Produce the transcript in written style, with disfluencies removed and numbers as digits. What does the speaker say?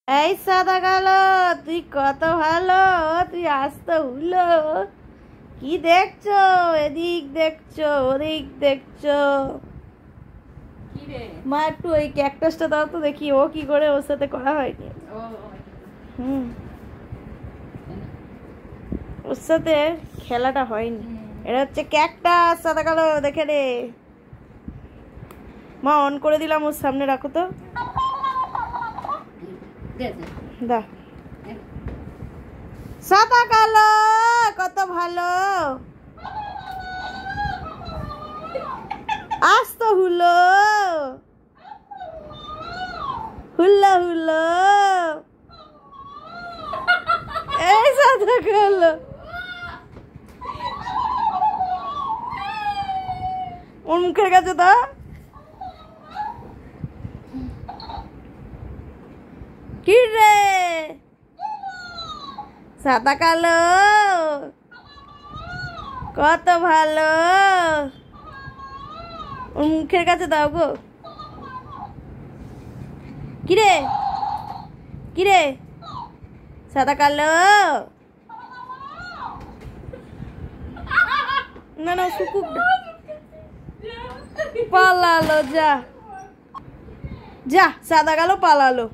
এই সাদা কালো, তুই কত ভালো। তুই আসতে হলো। কি দেখছো? এদিক দেখছো, ওদিক দেখছো। মা একটু ওই ক্যাকটাসটা দাও তো দেখি ও কি করে, ওর সাথে করা হয়নি। ওর সাথে খেলাটা হয়নি। এটা হচ্ছে ক্যাকটাস। সাদা কালো দেখে রে। মা অন করে দিলাম, ওর সামনে রাখো তো। দা সাদা কালো কত ভালো। আস্ত হুলো হুল্লা হুলো। এই সাদা কালো ওর মুখের কাছে দা। কি রে সাদা কালো কত ভালো। ওর মুখের কাছে দাও গো। কিরে কিরে সাদা কালো। না না শুকুক পালালো। যা যা সাদা কালো পালালো।